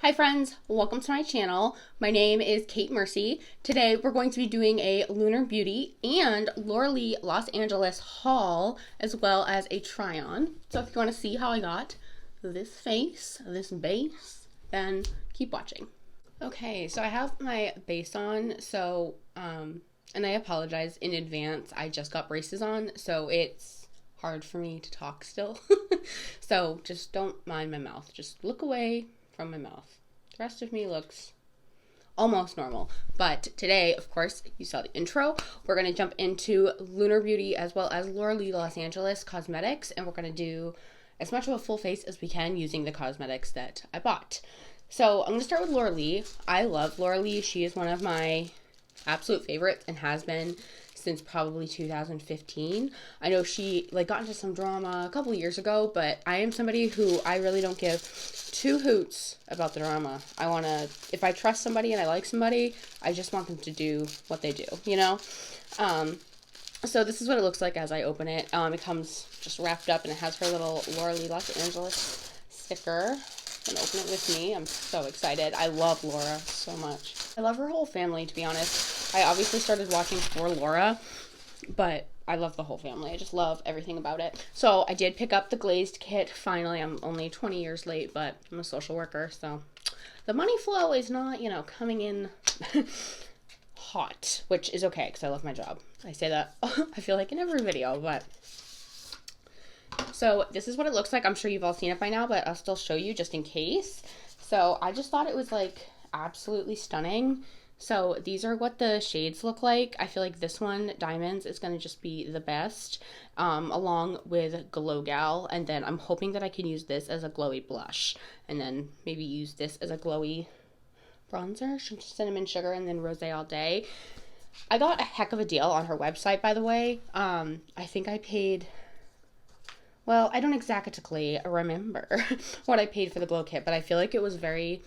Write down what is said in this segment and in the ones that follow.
Hi friends, welcome to my channel. My name is Kate Mercy. Today we're going to be doing a Lunar Beauty and Laura Lee Los Angeles haul, as well as a try on. So if you want to see how I got this face, this base, then keep watching. Okay, so I have my base on, so, and I apologize in advance. I just got braces on, so it's hard for me to talk still. So just don't mind my mouth. Just look away from my mouth. The rest of me looks almost normal. But today, of course, you saw the intro. We're going to jump into Lunar Beauty as well as Laura Lee Los Angeles cosmetics, and we're going to do as much of a full face as we can using the cosmetics that I bought. So I'm going to start with Laura Lee. I love Laura Lee. She is one of my absolute favorites and has been since probably 2015. I know she got into some drama a couple of years ago, but I am somebody who I really don't give two hoots about the drama. If I trust somebody and I like somebody, I just want them to do what they do, you know? So this is what it looks like as I open it. It comes just wrapped up and it has her little Laura Lee Los Angeles sticker. I'm gonna open it with me. I'm so excited. I love Laura so much. I love her whole family, to be honest. I obviously started watching for Laura, but I love the whole family. I just love everything about it. So I did pick up the Glazed Kit. Finally, I'm only 20 years late, but I'm a social worker, so the money flow is not, coming in hot, which is okay because I love my job. I say that, I feel like in every video, but so this is what it looks like. I'm sure you've all seen it by now, but I'll still show you just in case. So I just thought it was absolutely stunning. So these are what the shades look like. I feel like this one, Diamonds, is going to just be the best, along with Glow Gal. And then I'm hoping that I can use this as a glowy blush. And then maybe use this as a glowy bronzer, cinnamon sugar, and then rosé all day. I got a heck of a deal on her website, by the way. I think I paid... Well, I don't exactly remember what I paid for the glow kit, but I feel like it was very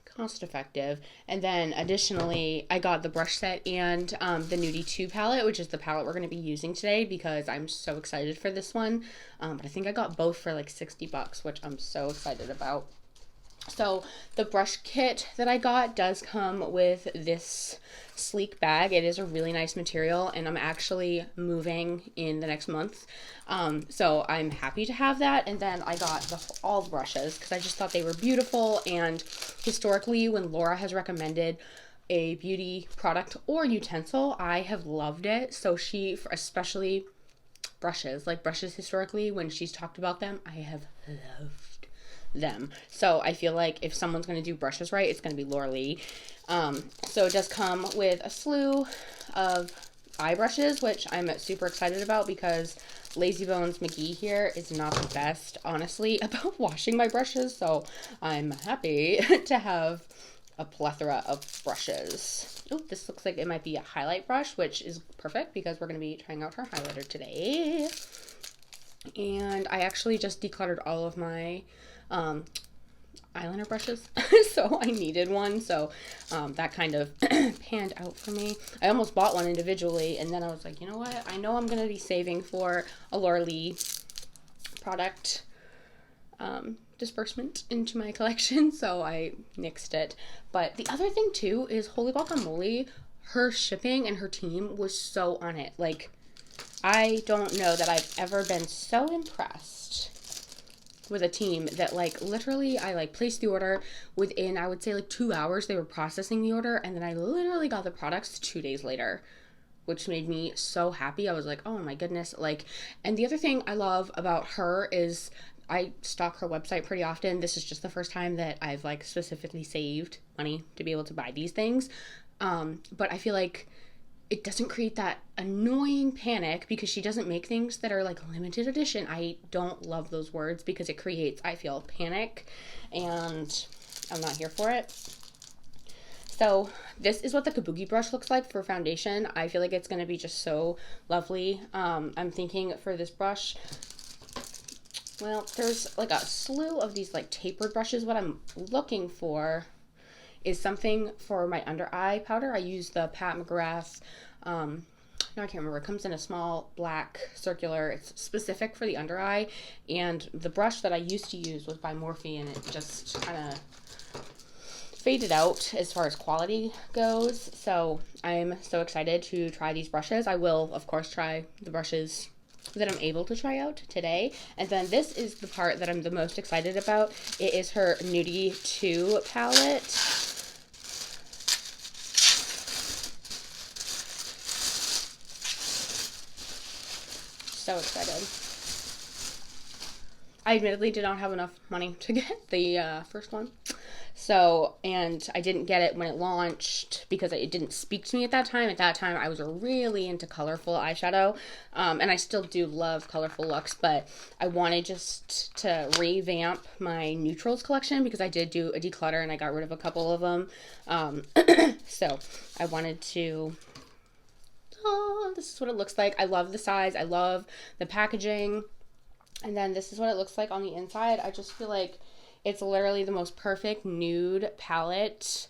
cost effective. And then additionally, I got the brush set and the Nudie 2 palette, which is the palette we're going to be using today because I'm so excited for this one. But I think I got both for like $60, which I'm so excited about. So the brush kit that I got does come with this sleek bag. It is a really nice material, and I'm actually moving in the next month. So I'm happy to have that. And then I got all the brushes because I just thought they were beautiful. And historically, when Laura has recommended a beauty product or utensil, I have loved it. So especially brushes, historically, when she's talked about them, I have loved them. So I feel like if someone's going to do brushes right, it's going to be Laura Lee. So it does come with a slew of eye brushes, which I'm super excited about because Lazy Bones McGee here is not the best, honestly, about washing my brushes. So I'm happy to have a plethora of brushes. Oh, this looks like it might be a highlight brush, which is perfect because we're going to be trying out her highlighter today. And I actually just decluttered all of my eyeliner brushes, so I needed one, so that kind of panned out for me. I almost bought one individually, and then I was like, you know what, I know I'm going to be saving for a Laura Lee product disbursement into my collection, so I nixed it. But the other thing too is, holy guacamole, her shipping and her team was so on it. I don't know that I've ever been so impressed with a team that literally I placed the order within, I would say 2 hours they were processing the order, and then I literally got the products 2 days later, which made me so happy. I was like, oh my goodness. And the other thing I love about her is I stalk her website pretty often. This is just the first time that I've specifically saved money to be able to buy these things. But I feel like it doesn't create that annoying panic because she doesn't make things that are limited edition. I don't love those words because it creates, I feel, panic, and I'm not here for it. So this is what the Kabuki brush looks like for foundation. I feel like it's going to be just so lovely. I'm thinking for this brush, well, there's a slew of these tapered brushes. What I'm looking for is something for my under eye powder. I use the Pat McGrath, no, I can't remember. It comes in a small black circular. It's specific for the under eye, and the brush that I used to use was by Morphe, and it just kind of faded out as far as quality goes. So I'm so excited to try these brushes. I will, of course, try the brushes that I'm able to try out today. And then this is the part that I'm the most excited about. It is her Nudie 2 palette. So excited. I admittedly did not have enough money to get the first one. So, and I didn't get it when it launched because it didn't speak to me at that time. At that time, I was really into colorful eyeshadow. And I still do love colorful looks, but I wanted just to revamp my neutrals collection because I did do a declutter and I got rid of a couple of them. So I wanted to... Oh, this is what it looks like. I love the size. I love the packaging. And then this is what it looks like on the inside. I just feel like it's literally the most perfect nude palette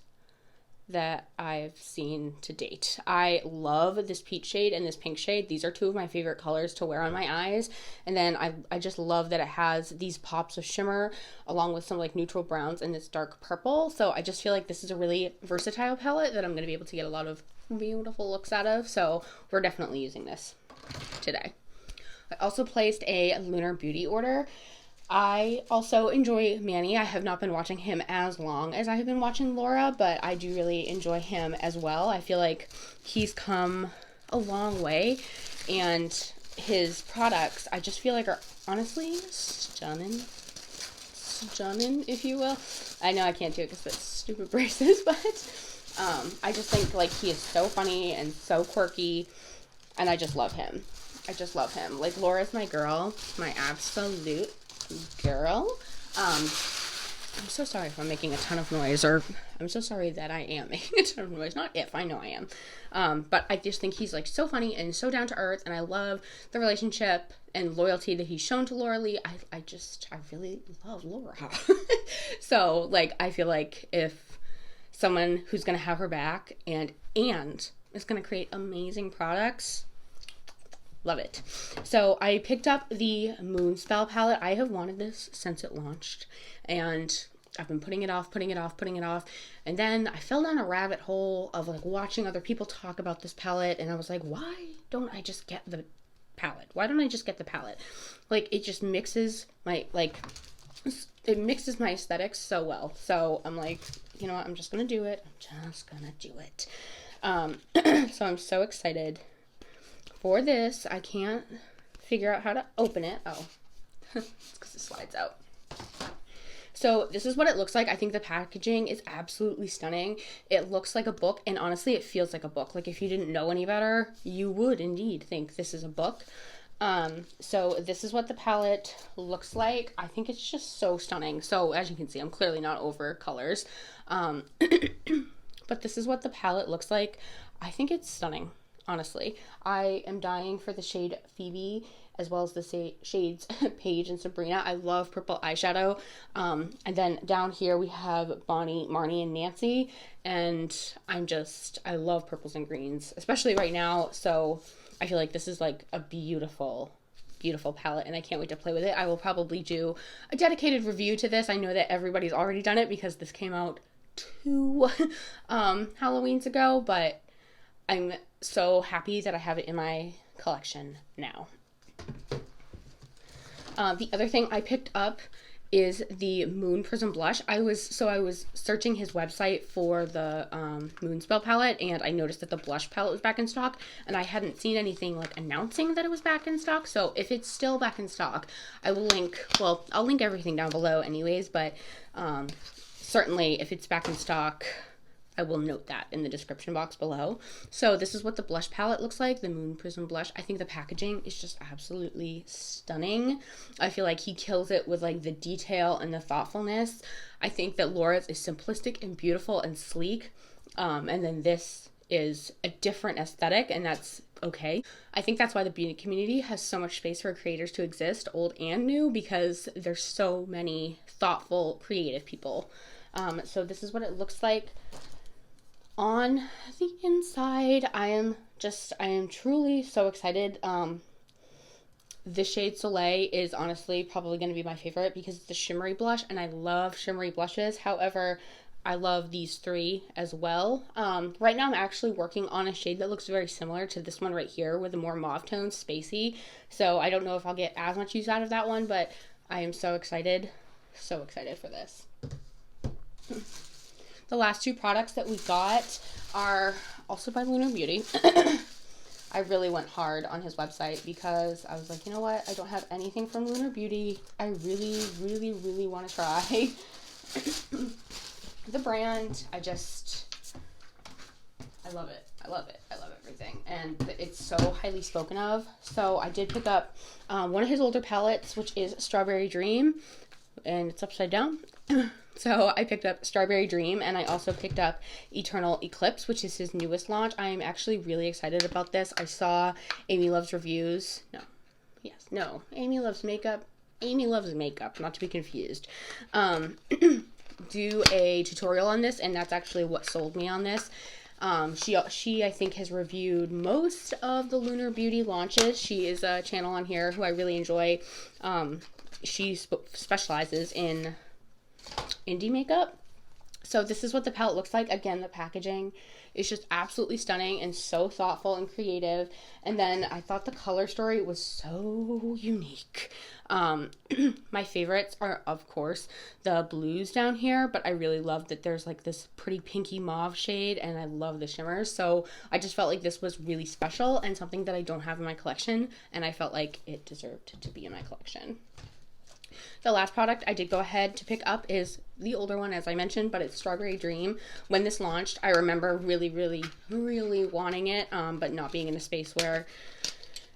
that I've seen to date. I love this peach shade and this pink shade. These are two of my favorite colors to wear on my eyes. And then I just love that it has these pops of shimmer along with some like neutral browns and this dark purple. So I just feel like this is a really versatile palette that I'm going to be able to get a lot of beautiful looks out of. So we're definitely using this today. I also placed a Lunar beauty order. I also enjoy Manny. I have not been watching him as long as I have been watching Laura, but I do really enjoy him as well. I feel like he's come a long way, and his products, I just feel like are honestly stunning. Stunning, if you will. I know I can't do it because of stupid braces, but I just think like he is so funny and so quirky, and I just love him. I just love him. Like, Laura's my girl, my absolute girl. I'm so sorry if I'm making a ton of noise, or I'm so sorry that I am making a ton of noise. Not if, I know I am. But I just think he's like so funny and so down to earth, and I love the relationship and loyalty that he's shown to Laura Lee. I really love Laura. So, like, I feel like if someone who's going to have her back and is going to create amazing products, love it. So I picked up the Moonspell palette. I have wanted this since it launched, and I've been putting it off. And then I fell down a rabbit hole of like watching other people talk about this palette, and I was like, why don't I just get the palette? Like, it just mixes my, it mixes my aesthetics so well. So I'm like, you know what? I'm just going to do it. So I'm so excited for this. I can't figure out how to open it. Oh, it's because it slides out. So this is what it looks like. I think the packaging is absolutely stunning. It looks like a book, and honestly, it feels like a book. Like, if you didn't know any better, you would indeed think this is a book. So this is what the palette looks like. I think it's just so stunning. So as you can see, I'm clearly not over colors. But this is what the palette looks like. I think it's stunning. Honestly, I am dying for the shade Phoebe as well as the shades Paige and Sabrina. I love purple eyeshadow. And then down here we have Bonnie, Marnie, and Nancy. And I love purples and greens, especially right now. So I feel like this is like a beautiful, beautiful palette, and I can't wait to play with it. I will probably do a dedicated review to this. I know that everybody's already done it because this came out 2 Halloweens ago, but I'm so happy that I have it in my collection now. The other thing I picked up is the Moon Prism blush. I was searching his website for the Moonspell palette, and I noticed that the blush palette was back in stock, and I hadn't seen anything like announcing that it was back in stock. So if it's still back in stock, I'll link everything down below anyways, but certainly if it's back in stock, I will note that in the description box below. So this is what the blush palette looks like, the Moon Prism blush. I think the packaging is just absolutely stunning. I feel like he kills it with like the detail and the thoughtfulness. I think that Laura's is simplistic and beautiful and sleek. And then this is a different aesthetic, and that's okay. I think that's why the beauty community has so much space for creators to exist, old and new, because there's so many thoughtful, creative people. So this is what it looks like on the inside. I am truly so excited. The shade Soleil is honestly probably going to be my favorite because it's the shimmery blush, and I love shimmery blushes. However, I love these three as well. Right now I'm actually working on a shade that looks very similar to this one right here with a more mauve tone, spacey. So I don't know if I'll get as much use out of that one, but I am so excited for this. The last two products that we got are also by Lunar Beauty. I really went hard on his website because I was like, you know what? I don't have anything from Lunar Beauty. I really, really, really want to try. The brand, I love it. I love it. I love everything. And it's so highly spoken of. So I did pick up one of his older palettes, which is Strawberry Dream. And it's upside down. So I picked up Strawberry Dream, and I also picked up Eternal Eclipse, which is his newest launch. I am actually really excited about this. I saw Amy Loves Reviews. Amy Loves Makeup. Amy Loves Makeup, not to be confused. Do a tutorial on this, and that's actually what sold me on this. She I think has reviewed most of the Lunar Beauty launches. She is a channel on here who I really enjoy. She specializes in indie makeup. So this is what the palette looks like. Again, the packaging is just absolutely stunning and so thoughtful and creative. And then I thought the color story was so unique. My favorites are, of course, the blues down here, but I really love that there's like this pretty pinky mauve shade, and I love the shimmers. So I just felt like this was really special and something that I don't have in my collection, and I felt like it deserved to be in my collection. The last product I did go ahead to pick up is the older one, as I mentioned, but it's Strawberry Dream. When this launched, I remember really, really, really wanting it, but not being in a space where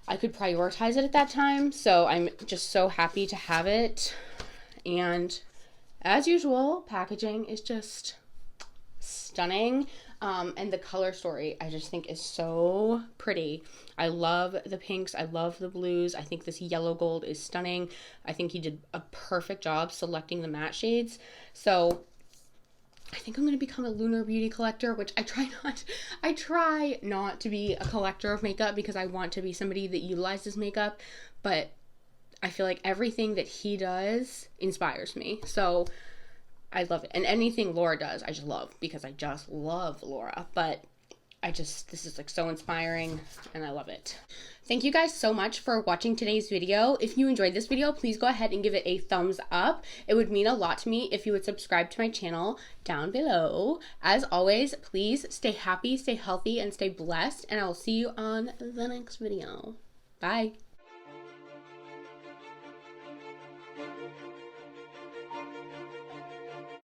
I could prioritize it at that time. So I'm just so happy to have it. And as usual, packaging is just stunning. And the color story I just think is so pretty. I love the pinks. I love the blues. I think this yellow gold is stunning. I think he did a perfect job selecting the matte shades. So I think I'm going to become a Lunar Beauty collector, which I try not to be a collector of makeup because I want to be somebody that utilizes makeup, but I feel like everything that he does inspires me. So I love it. And anything Laura does, I just love because I just love Laura. But this is like so inspiring and I love it. Thank you guys so much for watching today's video. If you enjoyed this video, please go ahead and give it a thumbs up. It would mean a lot to me if you would subscribe to my channel down below. As always, please stay happy, stay healthy, and stay blessed. And I will see you on the next video. Bye.